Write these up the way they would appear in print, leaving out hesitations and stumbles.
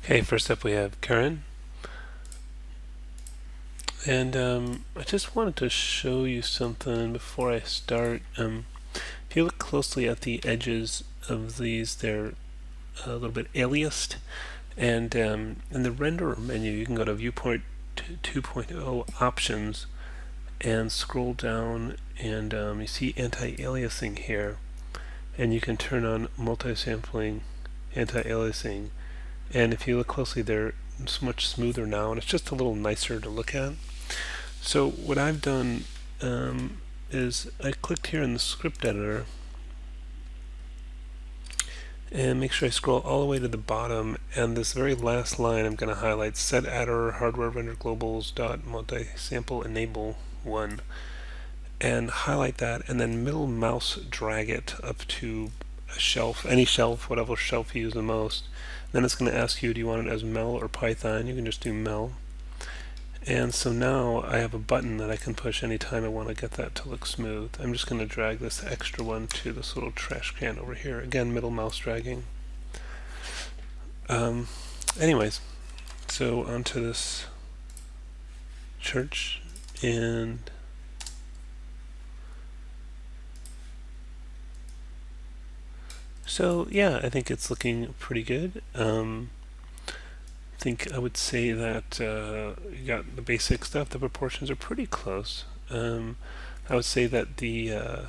Okay, first up we have Karen. And I just wanted to show you something before I start. If you look closely at the edges of these, they're a little bit aliased. And in the renderer menu, you can go to Viewport 2.0 Options and scroll down, and you see anti-aliasing here. And you can turn on multi-sampling anti-aliasing. And if you look closely, they're much smoother now, and it's just a little nicer to look at. So what I've done is I clicked here in the script editor and make sure I scroll all the way to the bottom, and this very last line I'm going to highlight: set adder hardware render globals dot multi-sample enable 1, and highlight that, and then middle mouse drag it up to a shelf, any shelf, whatever shelf you use the most. Then it's going to ask you, do you want it as Mel or Python? You can just do Mel. And so now I have a button that I can push anytime I want to get that to look smooth. I'm just going to drag this extra one to this little trash can over here. Again, middle mouse dragging. Anyways, so onto this church, and so yeah, I think it's looking pretty good. I think I would say that you got the basic stuff. The proportions are pretty close. I would say that the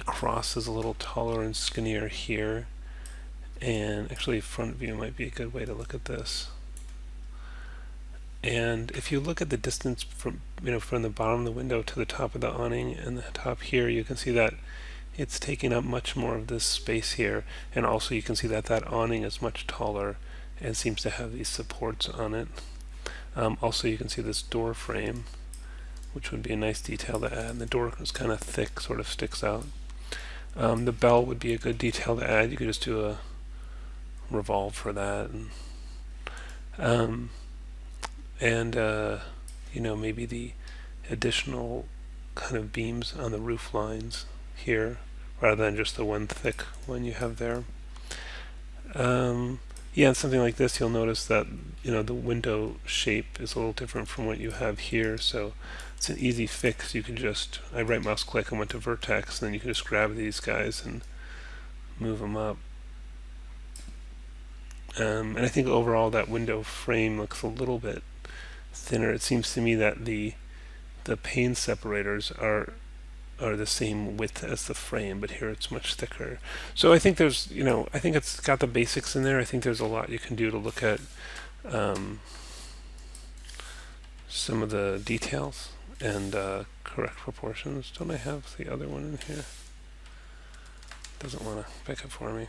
cross is a little taller and skinnier here, and actually front view might be a good way to look at this. And if you look at the distance from the bottom of the window to the top of the awning and the top here, you can see that it's taking up much more of this space here, and also you can see that that awning is much taller and seems to have these supports on it. Also, you can see this door frame, which would be a nice detail to add. And the door is kind of thick, sort of sticks out. The bell would be a good detail to add. You could just do a revolve for that, and maybe the additional kind of beams on the roof lines here, rather than just the one thick one you have there. Yeah, and something like this, you'll notice that the window shape is a little different from what you have here, so it's an easy fix. You can just, I right mouse click and went to vertex, and then you can just grab these guys and move them up. And I think overall that window frame looks a little bit thinner. It seems to me that the pane separators are the same width as the frame, but here it's much thicker. So I think there's, I think it's got the basics in there. I think there's a lot you can do to look at some of the details and correct proportions. Don't I have the other one in here? Doesn't want to pick it for me.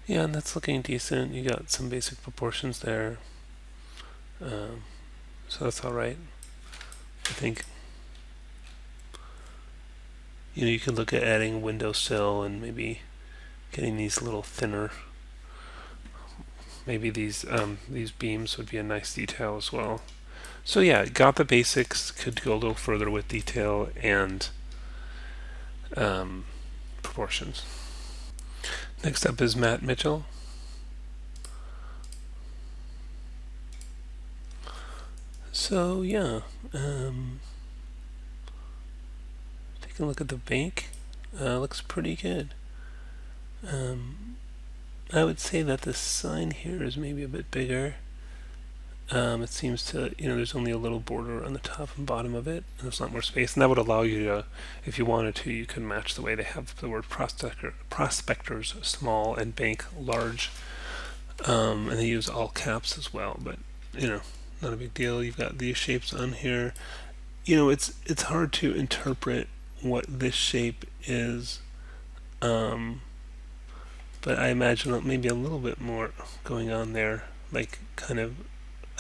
Yeah, and that's looking decent. You got some basic proportions there. So that's all right. I think you could look at adding windowsill and maybe getting these a little thinner. Maybe these beams would be a nice detail as well. So yeah, got the basics. Could go a little further with detail and proportions. Next up is Matt Mitchell. So yeah, take a look at the bank. Looks pretty good. I would say that the sign here is maybe a bit bigger. It seems to, there's only a little border on the top and bottom of it, and there's a lot more space, and that would allow you to, if you wanted to, you could match the way they have the word prospectors small and bank large, and they use all caps as well, but, not a big deal. You've got these shapes on here. It's hard to interpret what this shape is, but I imagine maybe a little bit more going on there, like kind of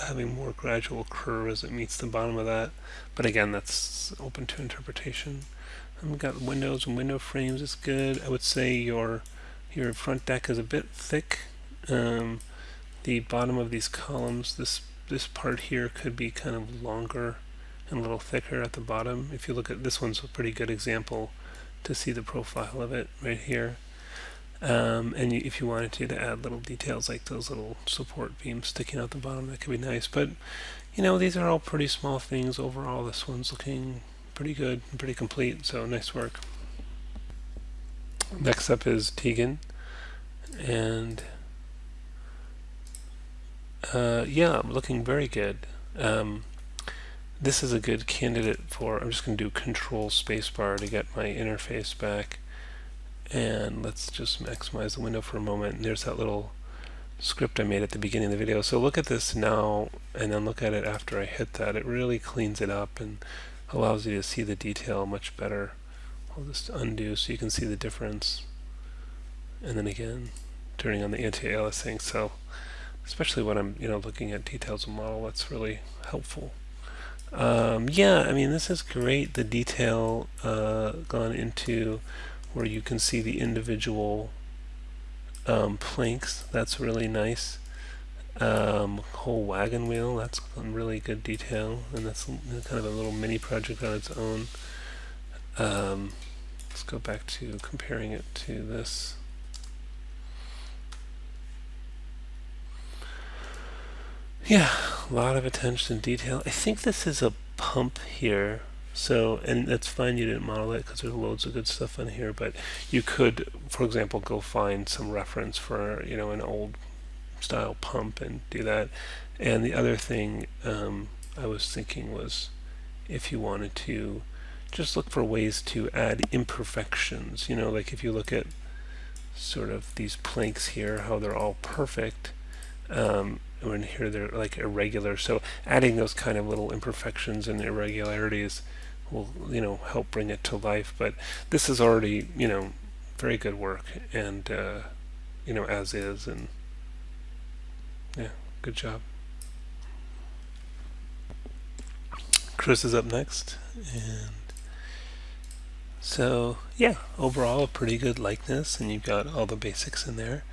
having more gradual curve as it meets the bottom of that. But again, that's open to interpretation. We've got windows and window frames is good. I would say your front deck is a bit thick. The bottom of these columns, this part here could be kind of longer and a little thicker at the bottom. If you look at this one's a pretty good example to see the profile of it right here. And if you wanted to add little details like those little support beams sticking out the bottom, that could be nice. But these are all pretty small things. Overall, this one's looking pretty good and pretty complete, so nice work. Next up is Tegan, and yeah, looking very good. This is a good candidate for, I'm just going to do Control Spacebar to get my interface back, and let's just maximize the window for a moment. And there's that little script I made at the beginning of the video. So look at this now, and then look at it after I hit that. It really cleans it up and allows you to see the detail much better. I'll just undo so you can see the difference. And then again, turning on the anti-aliasing. So especially when I'm looking at details of model, that's really helpful. Yeah, I mean, this is great. The detail gone into where you can see the individual planks. That's really nice. Whole wagon wheel, that's really good detail, and that's kind of a little mini project on its own. Let's go back to comparing it to this. Yeah, a lot of attention to detail. I think this is a pump here. So, and that's fine you didn't model it because there's loads of good stuff on here, but you could, for example, go find some reference for, an old style pump and do that. And the other thing I was thinking was if you wanted to just look for ways to add imperfections, like if you look at sort of these planks here, how they're all perfect, and here they're like irregular. So adding those kind of little imperfections and irregularities will help bring it to life. But this is already very good work, and as is, and yeah, good job. Chris is up next, and so yeah, overall a pretty good likeness, and you've got all the basics in there.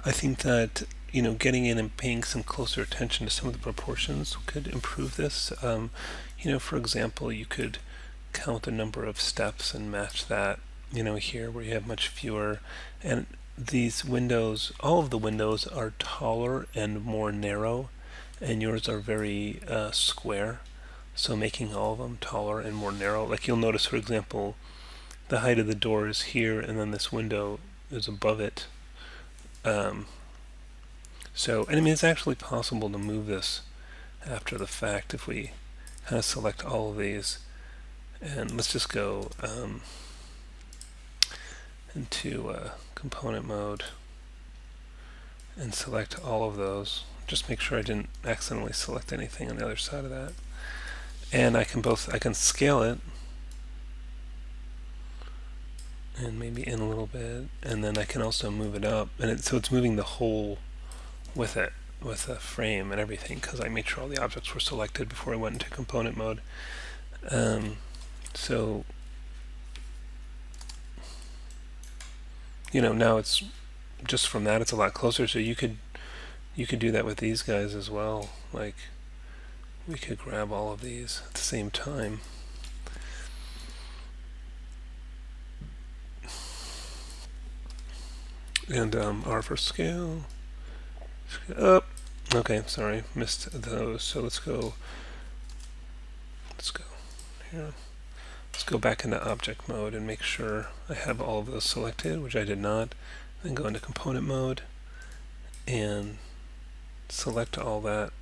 I think that getting in and paying some closer attention to some of the proportions could improve this. For example, you could count the number of steps and match that, here where you have much fewer. And these windows, all of the windows are taller and more narrow, and yours are very square. So making all of them taller and more narrow. Like you'll notice, for example, the height of the door is here, and then this window is above it. So, and I mean, it's actually possible to move this after the fact if we kind of select all of these. And let's just go into component mode and select all of those. Just make sure I didn't accidentally select anything on the other side of that. And I can scale it and maybe in a little bit, and then I can also move it up, and so it's moving the whole with it, with the frame and everything, because I made sure all the objects were selected before I went into component mode. So now it's just from that it's a lot closer. So you could do that with these guys as well. Like we could grab all of these at the same time. And R for scale. Oh, okay, sorry, missed those. So let's go here. Let's go back into object mode and make sure I have all of those selected, which I did not. Then go into component mode and select all that.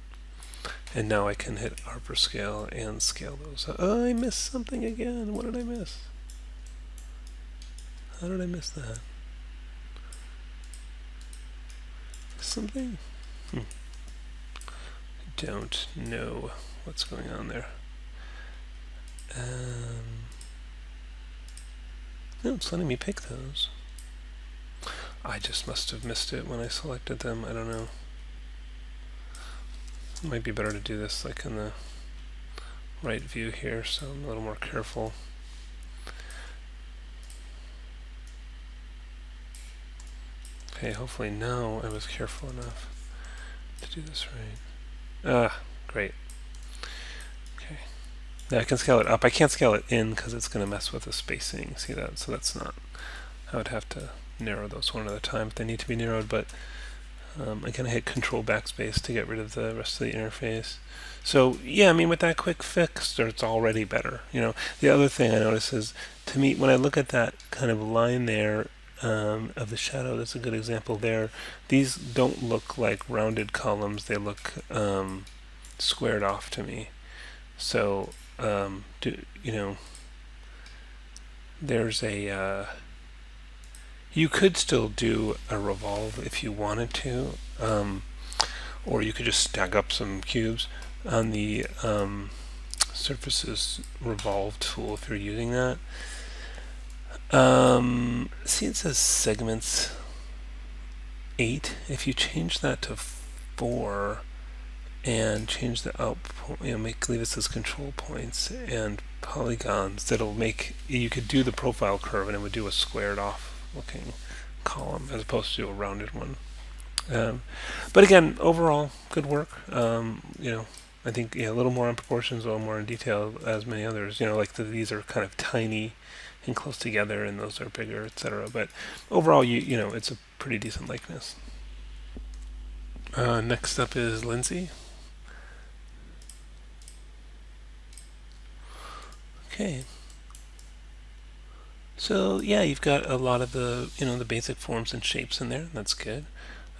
And now I can hit R for scale and scale those. Oh, I missed something again. What did I miss? How did I miss that? Something? I don't know what's going on there. No, it's letting me pick those. I just must have missed it when I selected them. I don't know. It might be better to do this like in the right view here, so I'm a little more careful. Okay, hopefully now I was careful enough to do this right. Ah, great. Okay. Now I can scale it up. I can't scale it in because it's going to mess with the spacing. See that? So that's not... I would have to narrow those one at a time if they need to be narrowed, but again, I hit Control Backspace to get rid of the rest of the interface. So yeah, I mean, with that quick fix, it's already better. You know, the other thing I notice is, to me, when I look at that kind of line there of the shadow, that's a good example there. These don't look like rounded columns; they look squared off to me. So, you know, there's a you could still do a revolve if you wanted to, or you could just stack up some cubes on the surfaces revolve tool if you're using that. See, it says segments 8. If you change that to 4 and change the output, leave it as control points and polygons, that'll make, you could do the profile curve and it would do a squared off looking column as opposed to a rounded one. But again, overall, good work. I think a little more on proportions, a little more in detail, as many others. Like these are kind of tiny and close together, and those are bigger, etc. But overall, it's a pretty decent likeness. Next up is Lindsey. Okay. So yeah, you've got a lot of the the basic forms and shapes in there. That's good.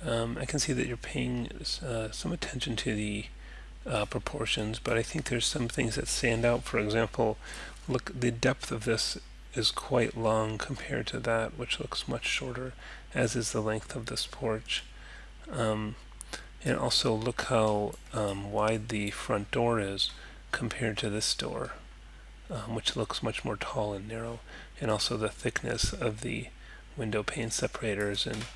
I can see that you're paying some attention to the proportions, but I think there's some things that stand out. For example, look, the depth of this is quite long compared to that, which looks much shorter, as is the length of this porch. And also look how wide the front door is compared to this door, which looks much more tall and narrow, and also the thickness of the window pane separators. And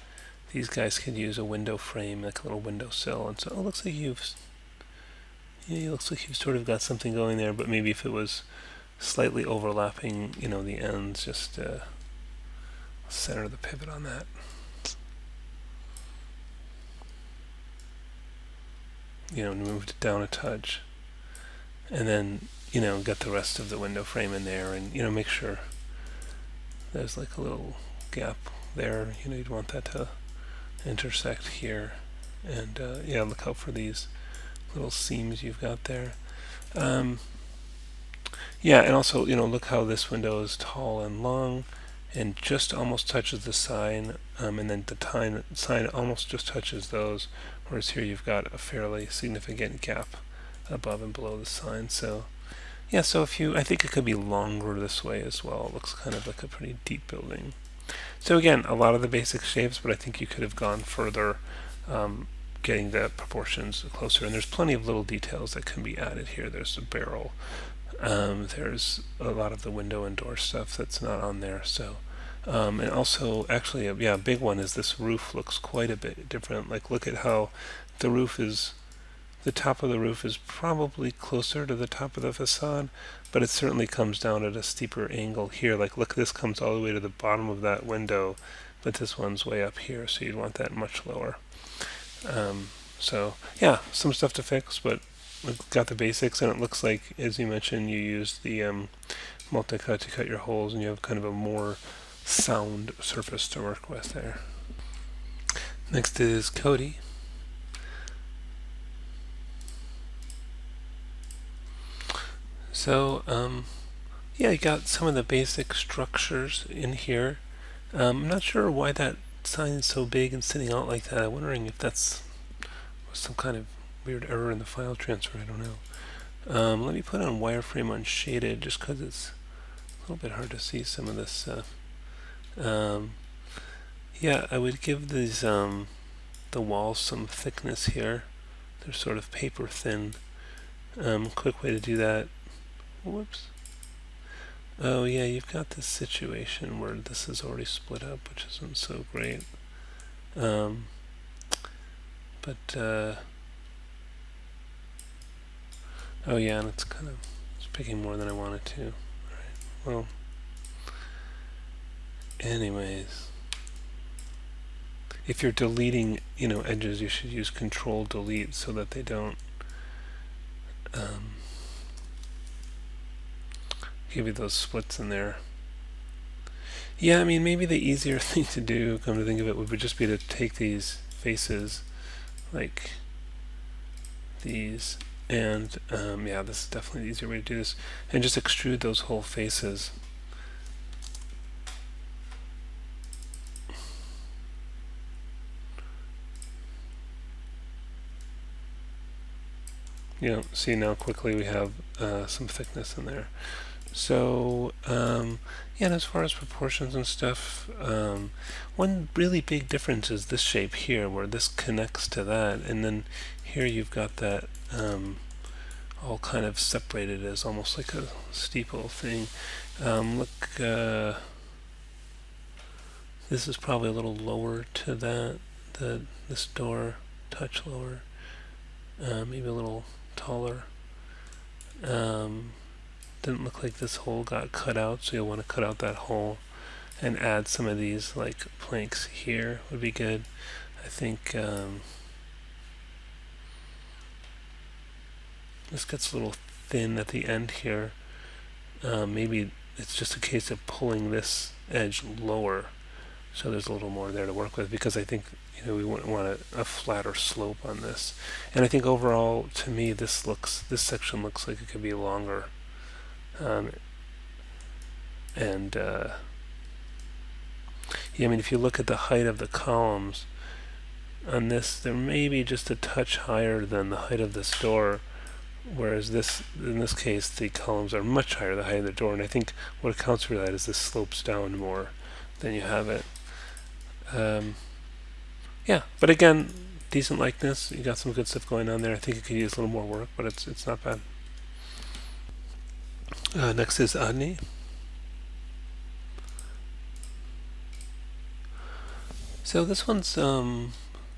these guys could use a window frame, like a little windowsill. And so it looks like it looks like you've sort of got something going there, but maybe if it was slightly overlapping, the ends, just center the pivot on that. Moved it down a touch, and then get the rest of the window frame in there, and make sure there's like a little gap there. You'd want that to intersect here, and look out for these little seams you've got there. And also look how this window is tall and long, and just almost touches the sign, and then the sign almost just touches those. Whereas here you've got a fairly significant gap above and below the sign. So yeah, so I think it could be longer this way as well. It looks kind of like a pretty deep building. So again, a lot of the basic shapes, but I think you could have gone further, getting the proportions closer. And there's plenty of little details that can be added here. There's the barrel. There's a lot of the window and door stuff that's not on there. So. And also, actually, a big one is this roof looks quite a bit different. Like, look at how the top of the roof is probably closer to the top of the facade, but it certainly comes down at a steeper angle here. Like, look, this comes all the way to the bottom of that window, but this one's way up here, so you'd want that much lower. So, yeah, some stuff to fix, but we've got the basics, and it looks like, as you mentioned, you used the multi-cut to cut your holes, and you have kind of a more sound surface to work with there. Next is Cody. So you got some of the basic structures in here. I'm not sure why that sign is so big and sitting out like that. I'm wondering if that's some kind of weird error in the file transfer. I don't know. Let me put on wireframe unshaded just because it's a little bit hard to see some of this stuff. I would give these the walls some thickness here. They're sort of paper thin. Quick way to do that. Whoops. Oh yeah, you've got this situation where this is already split up, which isn't so great. Oh yeah, and it's picking more than I wanted to. Alright, well. Anyways, if you're deleting, edges, you should use Control Delete so that they don't give you those splits in there. Yeah, I mean, maybe the easier thing to do, come to think of it, would just be to take these faces, like these, and yeah, this is definitely the easier way to do this, and just extrude those whole faces. See now quickly we have some thickness in there. So yeah, and as far as proportions and stuff, one really big difference is this shape here, where this connects to that, and then here you've got that all kind of separated as almost like a steeple thing. Look, this is probably a little lower to that. This door, touch lower, maybe a little taller. Didn't look like this hole got cut out, so you'll want to cut out that hole and add some of these like planks here would be good. I think this gets a little thin at the end here. Maybe it's just a case of pulling this edge lower, so there's a little more there to work with, because I think we want a flatter slope on this. And I think overall, to me, this section looks like it could be longer. Yeah, I mean, if you look at the height of the columns on this, they're maybe just a touch higher than the height of this door, whereas in this case, the columns are much higher than the height of the door. And I think what accounts for that is this slopes down more than you have it. Yeah, but again, decent likeness. You got some good stuff going on there. I think it could use a little more work, but it's not bad. Next is Adni. So this one's come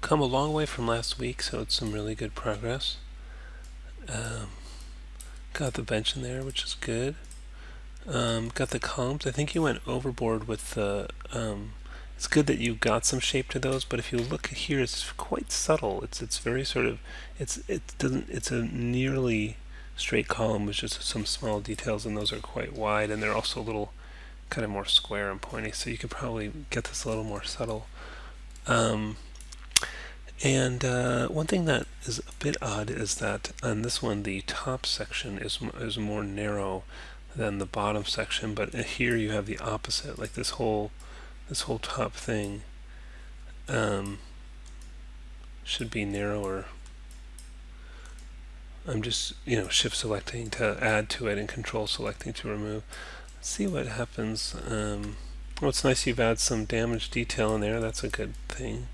a long way from last week, so it's some really good progress. Got the bench in there, which is good. Got the columns. I think you went overboard with the... it's good that you got some shape to those, but if you look here, it's quite subtle. It's very sort of... It's a nearly straight column with just some small details, and those are quite wide, and they're also a little kind of more square and pointy, so you could probably get this a little more subtle. And one thing that is a bit odd is that on this one the top section is more narrow than the bottom section, but here you have the opposite. Like this whole top thing should be narrower. I'm just shift selecting to add to it and control selecting to remove. Let's see what happens. Well, it's nice you've added some damage detail in there. That's a good thing.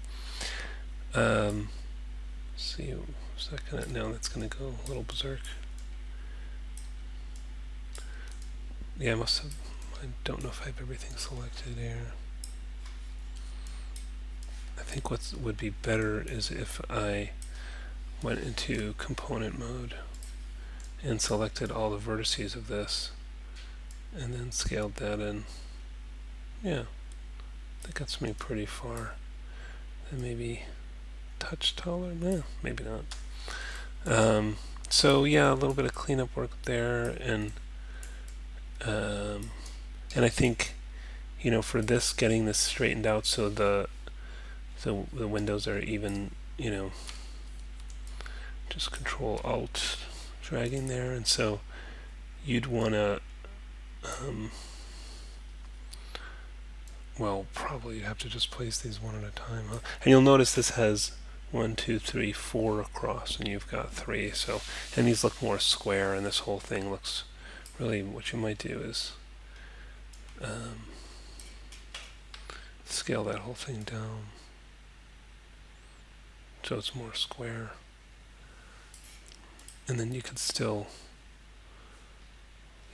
See, is that gonna, no, that's gonna go a little berserk. Yeah, I don't know if I have everything selected here. I think what would be better is if I went into component mode and selected all the vertices of this and then scaled that in. Yeah, that gets me pretty far. And maybe touch taller? Yeah, maybe not. So yeah, a little bit of cleanup work there, and I think for this, getting this straightened out so the windows are even, just Control Alt dragging there, and so you'd want to well, probably you have to just place these one at a time, huh? And you'll notice this has 1, 2, 3, 4 across, and you've got 3. So, and these look more square, and this whole thing looks really. What you might do is scale that whole thing down so it's more square, and then you could still,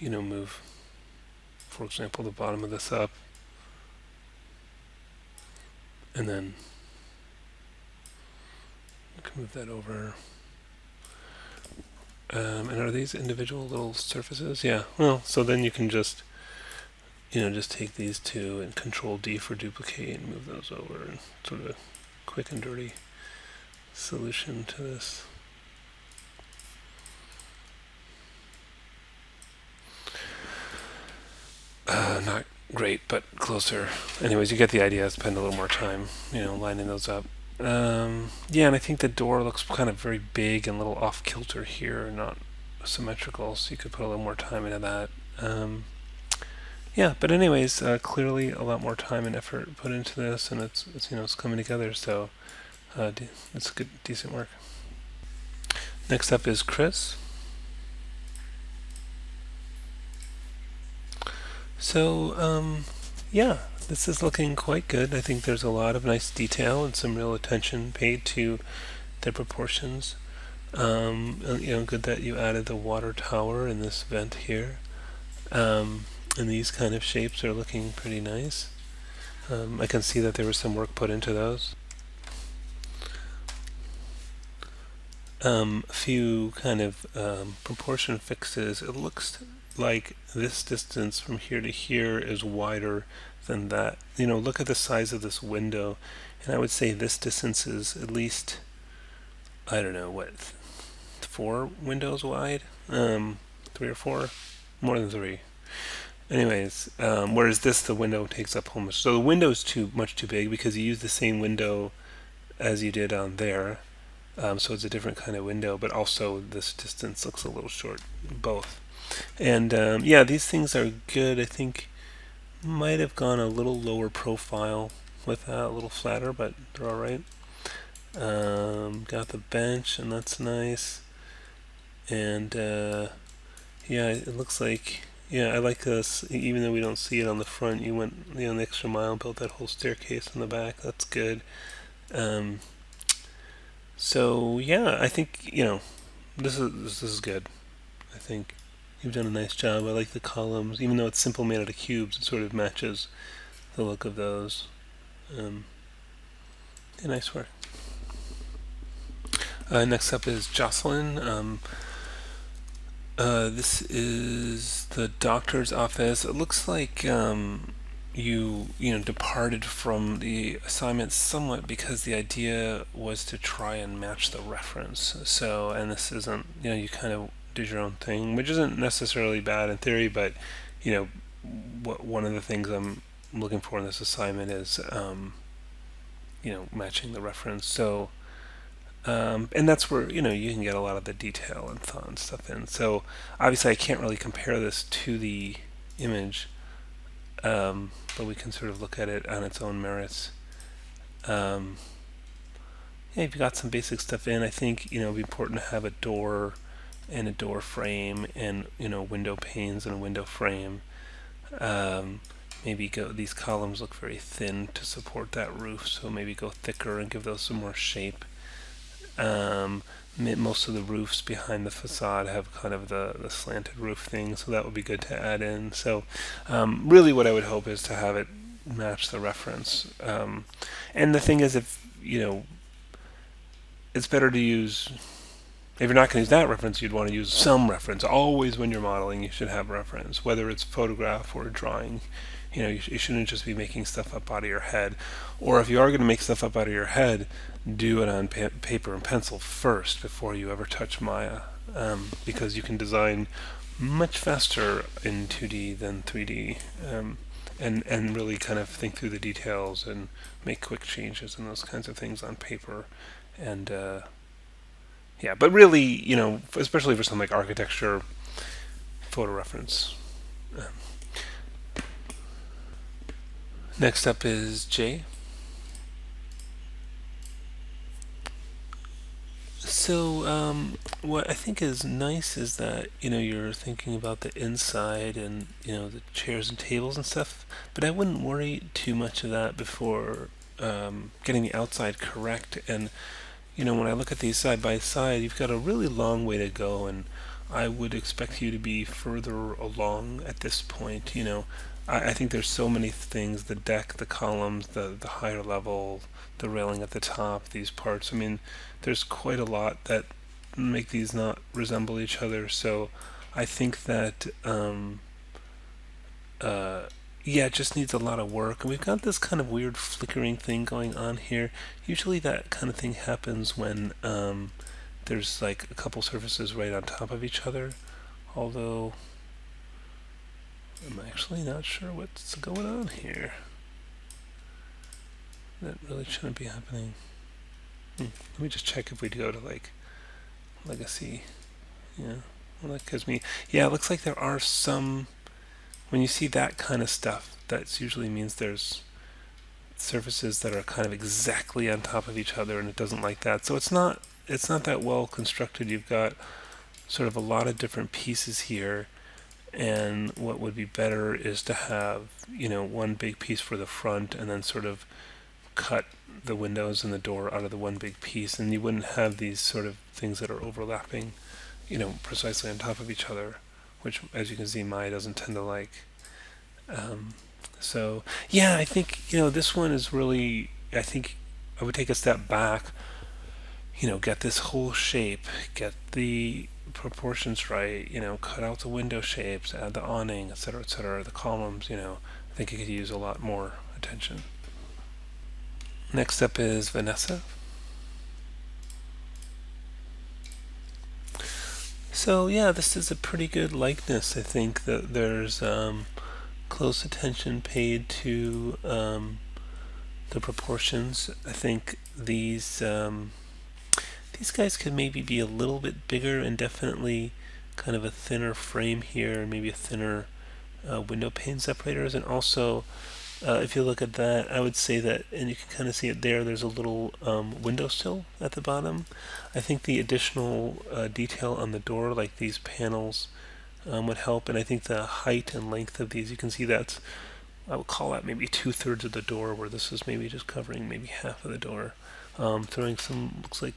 move, for example, the bottom of this up. And then you can move that over. And are these individual little surfaces? Yeah. Well, so then you can just, just take these two and Control D for duplicate and move those over and sort of quick and dirty solution to this. Not great, but closer. Anyways, you get the idea. Spend a little more time, lining those up. Yeah, and I think the door looks kind of very big and a little off kilter here, not symmetrical. So you could put a little more time into that. Yeah, but anyways, clearly a lot more time and effort put into this, and it's coming together. So it's good, decent work. Next up is Chris. So yeah, this is looking quite good. I think there's a lot of nice detail and some real attention paid to the proportions. Good that you added the water tower in this vent here. And these kind of shapes are looking pretty nice. I can see that there was some work put into those. A few kind of proportion fixes. It looks like this distance from here to here is wider than that. Look at the size of this window, and I would say this distance is at least, I don't know, what, 4 windows wide? 3 or 4? More than 3. Anyways, whereas the window takes up almost. So the window's much too big because you use the same window as you did on there. So it's a different kind of window, but also this distance looks a little short, both. And yeah, these things are good. I think might have gone a little lower profile with that, a little flatter, but they're all right. Got the bench, and that's nice. And yeah, it looks like, yeah, I like this. Even though we don't see it on the front, you went the extra mile, built that whole staircase in the back. That's good. So yeah, I think this is good. I think you've done a nice job. I like the columns, even though it's simple made out of cubes. It sort of matches the look of those. Yeah, nice work. Next up is Jocelyn. This is the doctor's office. It looks like you departed from the assignment somewhat because the idea was to try and match the reference. So, and this isn't, you kind of did your own thing, which isn't necessarily bad in theory, but one of the things I'm looking for in this assignment is matching the reference. So and that's where you can get a lot of the detail and thought and stuff in. So obviously I can't really compare this to the image, but we can sort of look at it on its own merits. Yeah, you've got some basic stuff in. I think it'd be important to have a door and a door frame, and window panes and a window frame. Maybe these columns look very thin to support that roof, so maybe go thicker and give those some more shape. Most of the roofs behind the facade have kind of the slanted roof thing, so that would be good to add in. So really what I would hope is to have it match the reference. And the thing is, if it's better to use, if you're not going to use that reference, you'd want to use some reference. Always when you're modeling, you should have reference, whether it's photograph or drawing. You shouldn't just be making stuff up out of your head. Or if you are going to make stuff up out of your head, do it on paper and pencil first before you ever touch Maya, because you can design much faster in 2D than 3D, and really kind of think through the details and make quick changes and those kinds of things on paper. And yeah, but really, especially for something like architecture, photo reference. Next up is Jay. So what I think is nice is that you're thinking about the inside and the chairs and tables and stuff, but I wouldn't worry too much of that before getting the outside correct. And when I look at these side by side, you've got a really long way to go, and I would expect you to be further along at this point. I think there's so many things: the deck, the columns, the higher level, the railing at the top, these parts. I mean, there's quite a lot that make these not resemble each other. So I think that yeah, it just needs a lot of work. And we've got this kind of weird flickering thing going on here. Usually that kind of thing happens when there's like a couple surfaces right on top of each other. Although I'm actually not sure what's going on here. That really shouldn't be happening. Let me just check if we go to like legacy. Yeah. Well, that gives me. Yeah, it looks like there are some. When you see that kind of stuff, that usually means there's surfaces that are kind of exactly on top of each other, and it doesn't like that. So it's not that well constructed. You've got sort of a lot of different pieces here, and what would be better is to have one big piece for the front, and then sort of cut the windows and the door out of the one big piece, and you wouldn't have these sort of things that are overlapping, precisely on top of each other, which, as you can see, Maya doesn't tend to like. Um, so, yeah, I think, this one is really, I think I would take a step back, get this whole shape, get the proportions right, cut out the window shapes, add the awning, etc., the columns, I think it could use a lot more attention. Next up is Vanessa. So yeah, this is a pretty good likeness. I think that there's close attention paid to the proportions. I think these guys could maybe be a little bit bigger, and definitely kind of a thinner frame here, maybe a thinner window pane separators, and also if you look at that, I would say that, and you can kind of see it there, there's a little windowsill at the bottom. I think the additional detail on the door, like these panels, would help, and I think the height and length of these, you can see that's, I would call that maybe 2/3 of the door, where this is maybe just covering maybe half of the door. Throwing some, looks like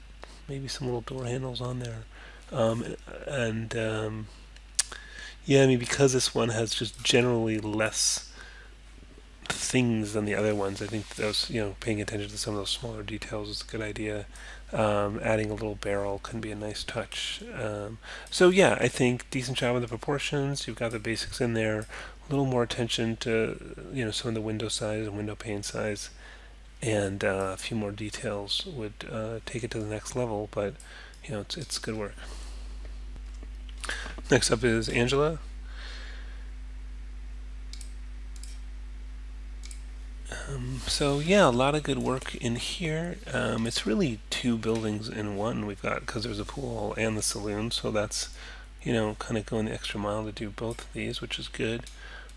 maybe some little door handles on there. And yeah, I mean, because this one has just generally less things than the other ones. I think those, paying attention to some of those smaller details is a good idea. Adding a little barrel can be a nice touch. So yeah, I think decent job with the proportions. You've got the basics in there. A little more attention to some of the window size and window pane size, and a few more details would take it to the next level. But it's good work. Next up is Angela. So yeah, a lot of good work in here. It's really two buildings in one we've got, because there's a pool hall and the saloon, so that's kind of going the extra mile to do both of these, which is good.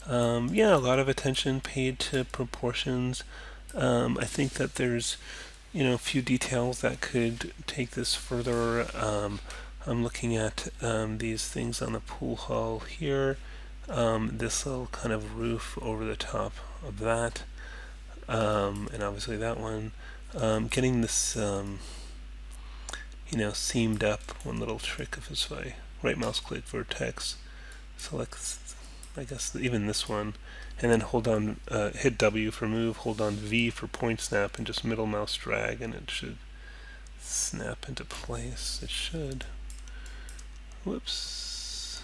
Yeah, a lot of attention paid to proportions. I think that there's a few details that could take this further. I'm looking at these things on the pool hall here. This little kind of roof over the top of that. And obviously that one. Getting this, seamed up. One little trick of this way. Right mouse click vertex. Select, I guess, even this one. And then hold on, hit W for move, hold on V for point snap, and just middle mouse drag, and it should snap into place. It should. Whoops.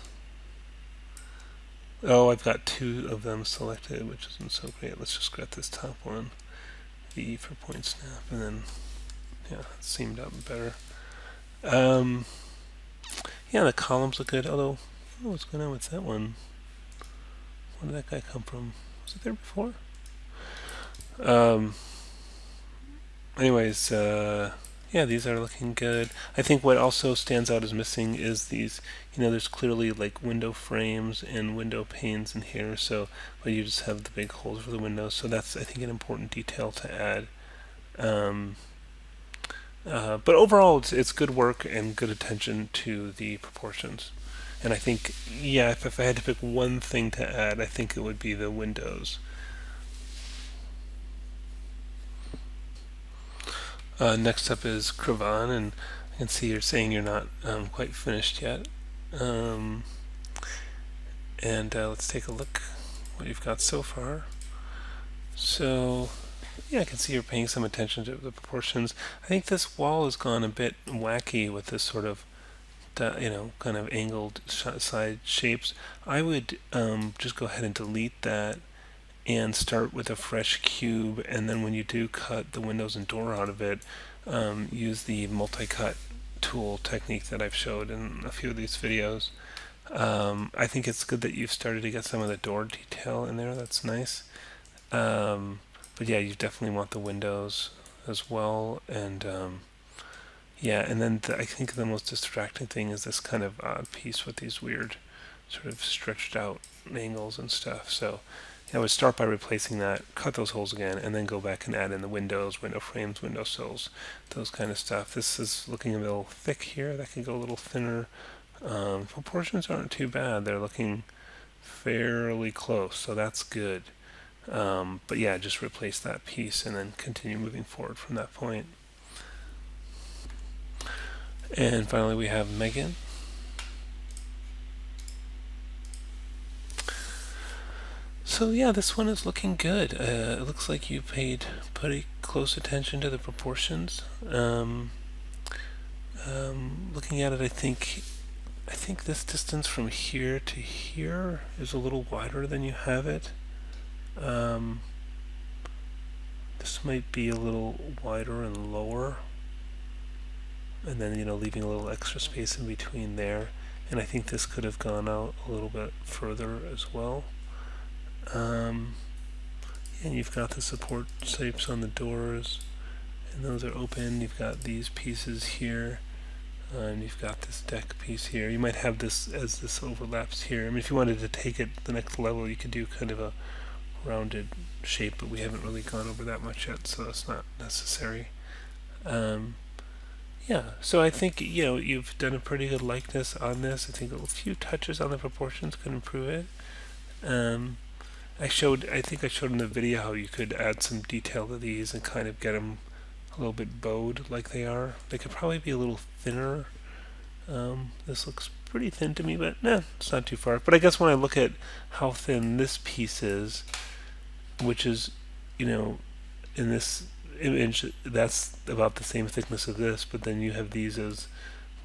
Oh, I've got two of them selected, which isn't so great. Let's just grab this top one. V for point snap, and then, yeah, it seamed up better. Yeah, the columns look good, although, I don't know what's going on with that one. Where did that guy come from? Was it there before? Anyways, yeah, these are looking good. I think what also stands out as missing is these, there's clearly like window frames and window panes in here, so, but you just have the big holes for the windows, so that's, I think, an important detail to add. But overall, it's good work and good attention to the proportions. And I think, yeah, if I had to pick one thing to add, I think it would be the windows. Next up is Cravan, and I can see you're saying you're not quite finished yet. And let's take a look what you've got so far. So, yeah, I can see you're paying some attention to the proportions. I think this wall has gone a bit wacky with this sort of, kind of angled side shapes. I would just go ahead and delete that, and start with a fresh cube, and then when you do cut the windows and door out of it, use the multi-cut tool technique that I've showed in a few of these videos. I think it's good that you've started to get some of the door detail in there. That's nice. But yeah, you definitely want the windows as well. And yeah, and then I think the most distracting thing is this kind of odd piece with these weird sort of stretched out angles and stuff. So I would start by replacing that, cut those holes again, and then go back and add in the windows, window frames, window sills, those kind of stuff. This is looking a little thick here. That could go a little thinner. Proportions aren't too bad. They're looking fairly close, so that's good. But yeah, just replace that piece and then continue moving forward from that point. And finally we have Megan. So yeah, this one is looking good. It looks like you paid pretty close attention to the proportions. Looking at it, I think this distance from here to here is a little wider than you have it. This might be a little wider and lower, and then leaving a little extra space in between there. And I think this could have gone out a little bit further as well. And you've got the support shapes on the doors, and those are open. You've got these pieces here, and you've got this deck piece here. You might have this as this overlaps here. I mean, if you wanted to take it the next level, you could do kind of a rounded shape, but we haven't really gone over that much yet, so that's not necessary. Yeah, so I think you've done a pretty good likeness on this. I think a few touches on the proportions could improve it. I think I showed in the video how you could add some detail to these and kind of get them a little bit bowed like they are. They could probably be a little thinner. This looks pretty thin to me, but it's not too far. But I guess when I look at how thin this piece is, which is, in this image, that's about the same thickness of this, but then you have these as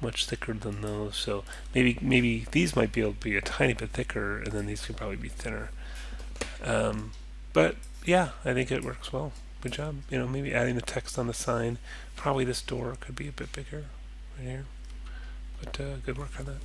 much thicker than those. So maybe these might be able to be a tiny bit thicker, and then these could probably be thinner. But yeah, I think it works well. Good job. Maybe adding the text on the sign. Probably this door could be a bit bigger right here. But good work on that.